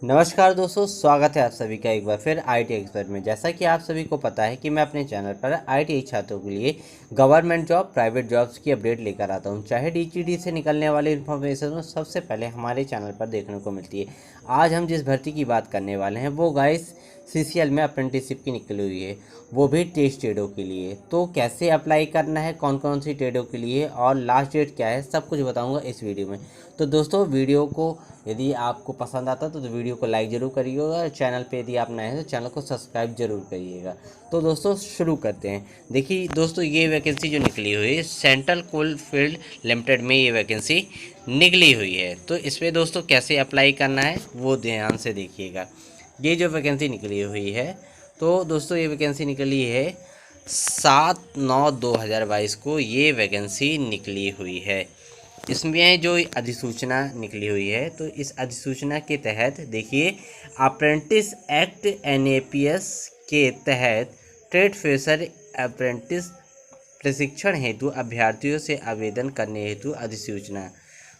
नमस्कार दोस्तों, स्वागत है आप सभी का एक बार फिर आईटी एक्सपर्ट में। जैसा कि आप सभी को पता है कि मैं अपने चैनल पर आईटी छात्रों के लिए गवर्नमेंट जॉब, प्राइवेट जॉब्स की अपडेट लेकर आता हूं। चाहे डीजीडी से निकलने वाली इन्फॉर्मेशन हो, सबसे पहले हमारे चैनल पर देखने को मिलती है। आज हम जिस भर्ती की बात करने वाले हैं वो गाइस सीसीएल में अप्रेंटिसशिप की निकली हुई है, वो भी टेस्ट ट्रेडों के लिए। तो कैसे अप्लाई करना है, कौन कौन सी ट्रेडों के लिए और लास्ट डेट क्या है, सब कुछ बताऊंगा इस वीडियो में। तो दोस्तों, वीडियो को यदि आपको पसंद आता तो वीडियो को लाइक ज़रूर करिएगा। चैनल पे यदि आप नए हैं तो चैनल को सब्सक्राइब जरूर करिएगा। तो दोस्तों शुरू करते हैं। देखिए दोस्तों, ये वैकेंसी जो निकली हुई है सेंट्रल कोल फील्ड लिमिटेड में ये वैकेंसी निकली हुई है। तो इस पर दोस्तों कैसे अप्लाई करना है वो ध्यान से देखिएगा। ये जो वैकेंसी निकली हुई है, तो दोस्तों ये वैकेंसी निकली है 7/9/2022 को ये वैकेंसी निकली हुई है। इसमें जो अधिसूचना निकली हुई है, तो इस अधिसूचना के तहत देखिए, अप्रेंटिस एक्ट एनएपीएस के तहत ट्रेड फ्रेशर अप्रेंटिस प्रशिक्षण हेतु अभ्यर्थियों से आवेदन करने हेतु अधिसूचना।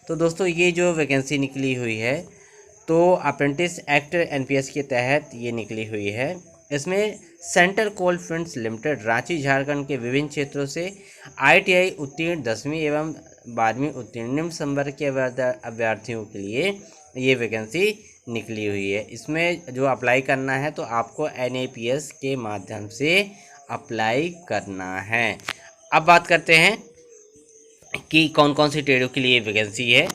तो दोस्तों ये जो वैकेंसी निकली हुई है, तो अप्रेंटिस एक्ट एनपीएस के तहत ये निकली हुई है। इसमें central coal fields limited Ranchi Jharkhand के विभिन्न क्षेत्रों से आईटीआई उत्तीर्ण 10वीं एवं 12वीं उत्तीर्ण निम्न संवर्ग के अभ्यर्थियों के लिए ये वैकेंसी निकली हुई है। इसमें जो अप्लाई करना है तो आपको एनएपीएस के माध्यम से अप्लाई करना है। अब बात करते हैं कि कौन कौन सी ट्रेडों के लिए वैकेंसी है।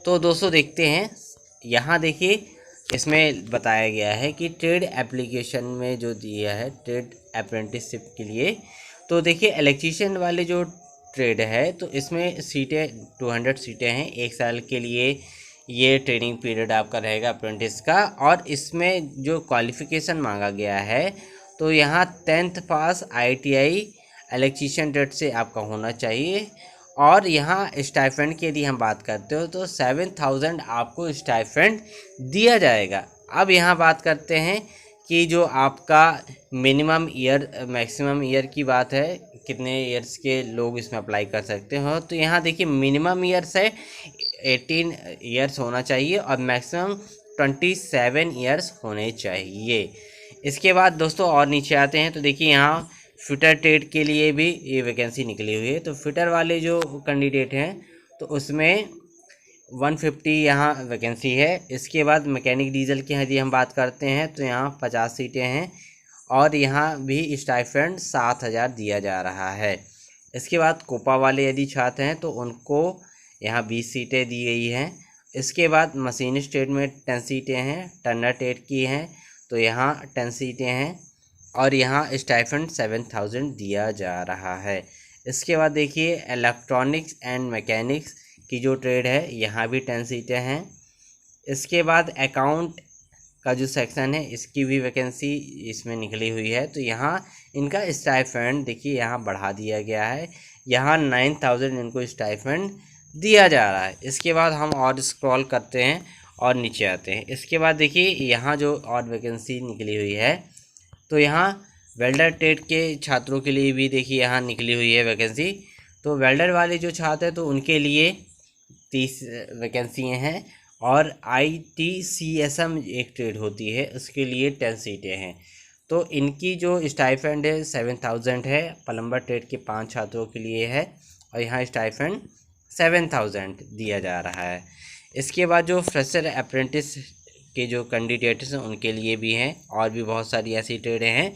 तो दोस्तों देखते हैं, यहाँ देखिए इसमें बताया गया है कि ट्रेड एप्लीकेशन में जो दिया है ट्रेड अप्रेंटिसशिप के लिए, तो देखिए इलेक्ट्रीशियन वाले जो ट्रेड है, तो इसमें सीटें 200 सीटें हैं। 1 साल के लिए ये ट्रेनिंग पीरियड आपका रहेगा अप्रेंटिस का। और इसमें जो क्वालिफ़िकेशन मांगा गया है, तो यहाँ 10th पास आईटीआई इलेक्ट्रीशियन ट्रेड से आपका होना चाहिए। और यहाँ स्टाइपेंड की यदि हम बात करते हो तो 7000 आपको स्टाइपेंड दिया जाएगा। अब यहाँ बात करते हैं कि जो आपका मिनिमम ईयर मैक्सिमम ईयर की बात है, कितने ईयर्स के लोग इसमें अप्लाई कर सकते हो। तो यहाँ देखिए मिनिमम ईयर्स है 18 ईयर्स होना चाहिए और मैक्सिमम 27 ईयर्स होने चाहिए। इसके बाद दोस्तों और नीचे आते हैं, तो देखिए यहाँ फिटर ट्रेड के लिए भी ये वैकेंसी निकली हुई है। तो फिटर वाले जो कैंडिडेट हैं, तो उसमें 150 यहाँ वैकेंसी है। इसके बाद मैकेनिक डीजल की यदि हम बात करते हैं तो यहाँ 50 सीटें हैं और यहाँ भी स्टाइपेंड 7000 दिया जा रहा है। इसके बाद कोपा वाले यदि छात्र हैं तो उनको यहाँ 20 सीटें दी गई हैं। इसके बाद मशीनिस्ट ट्रेड में 10 सीटें हैं। टर्नर ट्रेड की हैं तो यहाँ 10 सीटें हैं और यहाँ स्टाइपेंड 7000 दिया जा रहा है। इसके बाद देखिए इलेक्ट्रॉनिक्स एंड मैकेनिक्स की जो ट्रेड है, यहाँ भी 10 सीटें हैं। इसके बाद अकाउंट का जो सेक्शन है, इसकी भी वैकेंसी इसमें निकली हुई है। तो यहाँ इनका स्टाइपेंड देखिए यहाँ बढ़ा दिया गया है, यहाँ 9000 इनको स्टाइपेंड दिया जा रहा है। इसके बाद हम और स्क्रॉल करते हैं और नीचे आते हैं। इसके बाद देखिए यहाँ जो और वैकेंसी निकली हुई है, तो यहाँ वेल्डर ट्रेड के छात्रों के लिए भी देखिए यहाँ निकली हुई है वैकेंसी। तो वेल्डर वाले जो छात्र हैं तो उनके लिए 30 वैकेंसियाँ हैं। और ITCSM एक ट्रेड होती है, उसके लिए 10 सीटें हैं। तो इनकी जो स्टाइपेंड है 7000 है। प्लम्बर ट्रेड के 5 छात्रों के लिए है और यहाँ स्टाइपेंड 7000 दिया जा रहा है। इसके बाद जो फ्रेशर अप्रेंटिस के जो कैंडिडेट्स हैं उनके लिए भी हैं, और भी बहुत सारी ऐसी ट्रेडें हैं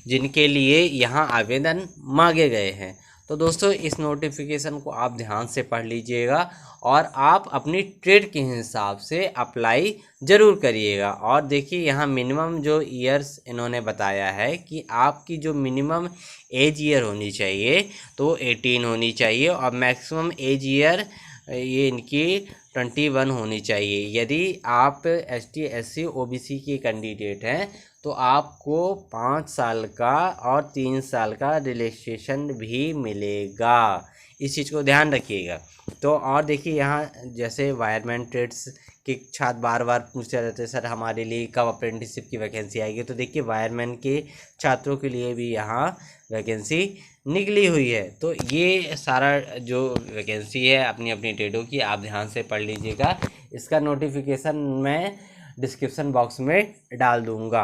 जिनके लिए यहाँ आवेदन मांगे गए हैं। तो दोस्तों इस नोटिफिकेशन को आप ध्यान से पढ़ लीजिएगा और आप अपनी ट्रेड के हिसाब से अप्लाई ज़रूर करिएगा। और देखिए यहाँ मिनिमम जो ईयर्स इन्होंने बताया है कि आपकी जो मिनिमम एज ईयर होनी चाहिए तो 18 होनी चाहिए और मैक्सिमम एज ईयर ये इनकी 21 होनी चाहिए। यदि आप ST SC OBC के कैंडिडेट हैं तो आपको 5 साल का और 3 साल का रिलैक्सेशन भी मिलेगा। इस चीज़ को ध्यान रखिएगा। तो और देखिए यहाँ जैसे वायरमैन ट्रेड्स के छात्र बार बार पूछते रहते हैं, सर हमारे लिए कब अप्रेंटिसशिप की वैकेंसी आएगी। तो देखिए वायरमैन के छात्रों के लिए भी यहाँ वैकेंसी निकली हुई है। तो ये सारा जो वैकेंसी है अपनी अपनी ट्रेडों की आप ध्यान से पढ़ लीजिएगा। इसका नोटिफिकेशन मैं डिस्क्रिप्शन बॉक्स में डाल दूँगा।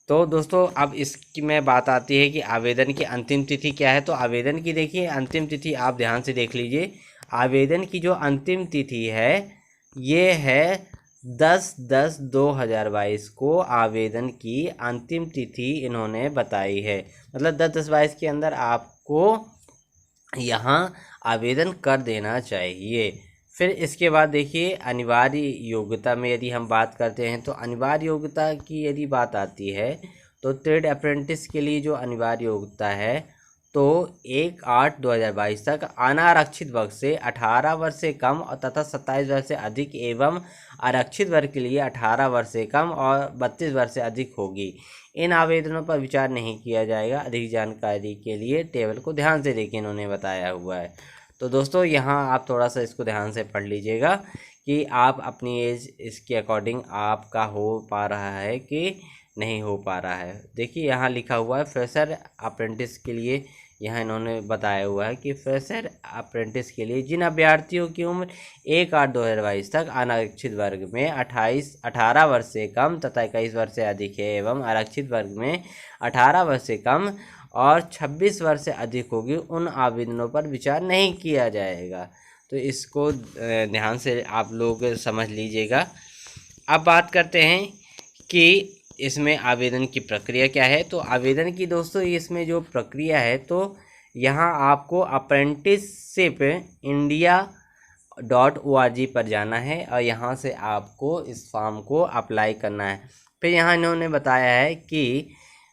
तो दोस्तों अब इसकी मैं बात आती है कि आवेदन की अंतिम तिथि क्या है। तो आवेदन की देखिए अंतिम तिथि आप ध्यान से देख लीजिए। आवेदन की जो अंतिम तिथि है ये है 10/10/2022 को आवेदन की अंतिम तिथि इन्होंने बताई है। मतलब 10/10/22 के अंदर आपको यहाँ आवेदन कर देना चाहिए। फिर इसके बाद देखिए अनिवार्य योग्यता में यदि हम बात करते हैं तो अनिवार्य योग्यता की यदि बात आती है तो ट्रेड अप्रेंटिस के लिए जो अनिवार्य योग्यता है तो 1/8/2022 तक अनारक्षित वर्ग से 18 वर्ष से कम और तथा 27 वर्ष से अधिक एवं आरक्षित वर्ग के लिए 18 वर्ष से कम और 32 वर्ष से अधिक होगी। इन आवेदनों पर विचार नहीं किया जाएगा। अधिक जानकारी के लिए टेबल को ध्यान से देखिए, इन्होंने बताया हुआ है। तो दोस्तों यहाँ आप थोड़ा सा इसको ध्यान से पढ़ लीजिएगा कि आप अपनी एज इसके अकॉर्डिंग आपका हो पा रहा है कि नहीं हो पा रहा है। देखिए यहाँ लिखा हुआ है फ्रेशर अप्रेंटिस के लिए, यहाँ इन्होंने बताया हुआ है कि फ्रेशर अप्रेंटिस के लिए जिन अभ्यर्थियों की उम्र 1/8/2022 तक अनारक्षित वर्ग में 18 वर्ष से कम तथा 21 वर्ष से अधिक है एवं आरक्षित वर्ग में 18 वर्ष से कम और 26 वर्ष से अधिक होगी, उन आवेदनों पर विचार नहीं किया जाएगा। तो इसको ध्यान से आप लोग समझ लीजिएगा। अब बात करते हैं कि इसमें आवेदन की प्रक्रिया क्या है। तो आवेदन की दोस्तों इसमें जो प्रक्रिया है तो यहाँ आपको अप्रेंटिसशिप india.org पर जाना है और यहाँ से आपको इस फॉर्म को अप्लाई करना है। फिर यहाँ इन्होंने बताया है कि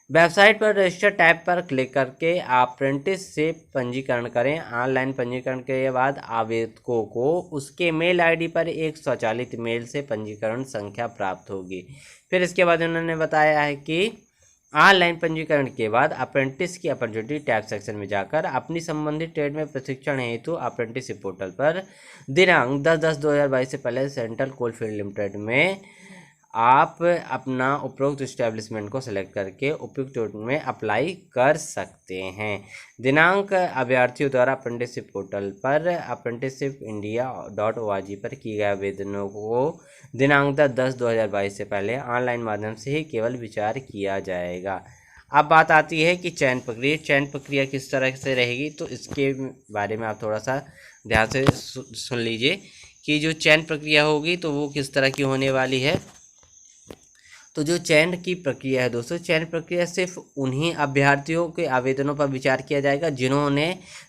वेबसाइट पर रजिस्टर टैब पर क्लिक करके अप्रेंटिस से पंजीकरण करें। ऑनलाइन पंजीकरण के बाद आवेदकों को उसके मेल आईडी पर एक स्वचालित मेल से पंजीकरण संख्या प्राप्त होगी। फिर इसके बाद उन्होंने बताया है कि ऑनलाइन पंजीकरण के बाद अप्रेंटिस की अपॉर्चुनिटी टैब सेक्शन में जाकर अपनी संबंधित ट्रेड में प्रशिक्षण हेतु अप्रेंटिसशिप पोर्टल पर दिनांक 10/10/2022 से पहले सेंट्रल कोलफील्ड लिमिटेड में आप अपना उपरोक्त इस्टेब्लिशमेंट को सेलेक्ट करके उपयुक्त ट्रेड में अप्लाई कर सकते हैं। दिनांक अभ्यर्थियों द्वारा अप्रेंटिसशिप पोर्टल पर अप्रेंटिसशिप india.org पर किए गए आवेदनों को दिनांक 10/10/2022 से पहले ऑनलाइन माध्यम से ही केवल विचार किया जाएगा। अब बात आती है कि चयन प्रक्रिया किस तरह से रहेगी। तो इसके बारे में आप थोड़ा सा ध्यान से सुन लीजिए कि जो चयन प्रक्रिया होगी तो वो किस तरह की होने वाली है। तो जो चयन की प्रक्रिया है दोस्तों, चयन प्रक्रिया सिर्फ उन्हीं अभ्यर्थियों के आवेदनों पर विचार किया जाएगा जिन्होंने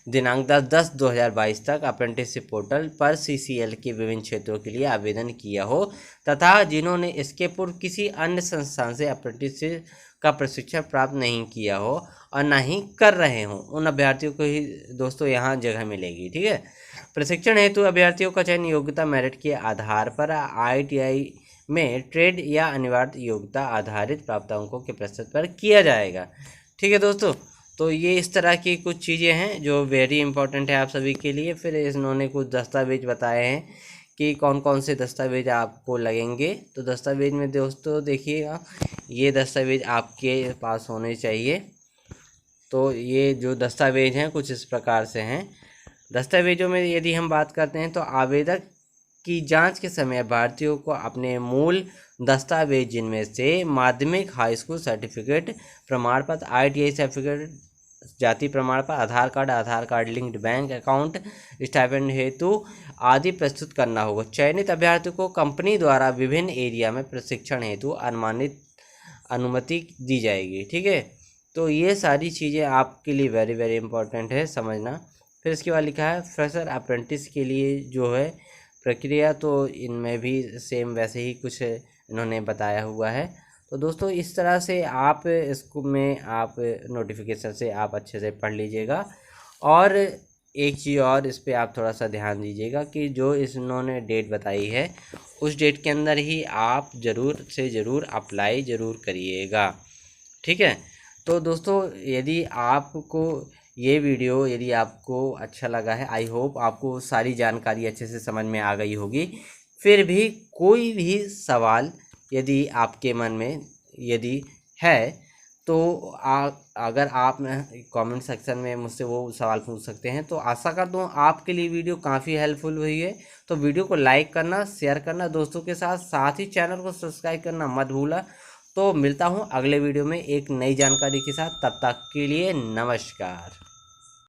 दिनांक 10/10/2022 तक अप्रेंटिसशिप पोर्टल पर CCL के विभिन्न क्षेत्रों के लिए आवेदन किया हो तथा जिन्होंने इसके पूर्व किसी अन्य संस्थान से अप्रेंटिसशिप का प्रशिक्षण प्राप्त नहीं किया हो और ना ही कर रहे हों, उन अभ्यर्थियों को ही दोस्तों यहाँ जगह मिलेगी। ठीक है। प्रशिक्षण हेतु अभ्यर्थियों का चयन योग्यता मेरिट के आधार पर ITI में ट्रेड या अनिवार्य योग्यता आधारित प्राप्त अंकों के प्रतिशत पर किया जाएगा। ठीक है दोस्तों, तो ये इस तरह की कुछ चीज़ें हैं जो वेरी इंपॉर्टेंट है आप सभी के लिए। फिर इन्होंने कुछ दस्तावेज बताए हैं कि कौन कौन से दस्तावेज आपको लगेंगे। तो दस्तावेज में दोस्तों देखिएगा, ये दस्तावेज आपके पास होने चाहिए। तो ये जो दस्तावेज हैं कुछ इस प्रकार से हैं। दस्तावेजों में यदि हम बात करते हैं तो आवेदक की जांच के समय अभ्यर्थियों को अपने मूल दस्तावेज जिनमें से माध्यमिक हाई स्कूल सर्टिफिकेट, प्रमाण पत्र, ITI सर्टिफिकेट, जाति प्रमाण पत्र, Aadhaar card linked bank account, stipend हेतु आदि प्रस्तुत करना होगा। चयनित अभ्यर्थियों को कंपनी द्वारा विभिन्न एरिया में प्रशिक्षण हेतु अनुमति दी जाएगी। ठीक है। तो ये सारी चीज़ें आपके लिए वेरी वेरी इंपॉर्टेंट है समझना। फिर इसके बाद लिखा है फ्रेशर अप्रेंटिस के लिए जो है प्रक्रिया, तो इनमें भी सेम वैसे ही कुछ इन्होंने बताया हुआ है। तो दोस्तों इस तरह से आप इसको में आप नोटिफिकेशन से आप अच्छे से पढ़ लीजिएगा। और एक चीज़ और इस पर आप थोड़ा सा ध्यान दीजिएगा कि जो इन्होंने डेट बताई है उस डेट के अंदर ही आप ज़रूर से ज़रूर अप्लाई ज़रूर करिएगा। ठीक है। तो दोस्तों यदि आपको ये वीडियो यदि आपको अच्छा लगा है, आई होप आपको सारी जानकारी अच्छे से समझ में आ गई होगी। फिर भी कोई भी सवाल यदि आपके मन में यदि है तो अगर आप कमेंट सेक्शन में मुझसे वो सवाल पूछ सकते हैं। तो आशा करता हूँ आपके लिए वीडियो काफ़ी हेल्पफुल हुई है। तो वीडियो को लाइक करना, शेयर करना दोस्तों के साथ, साथ ही चैनल को सब्सक्राइब करना मत भूला। तो मिलता हूँ अगले वीडियो में एक नई जानकारी के साथ, तब तक के लिए नमस्कार।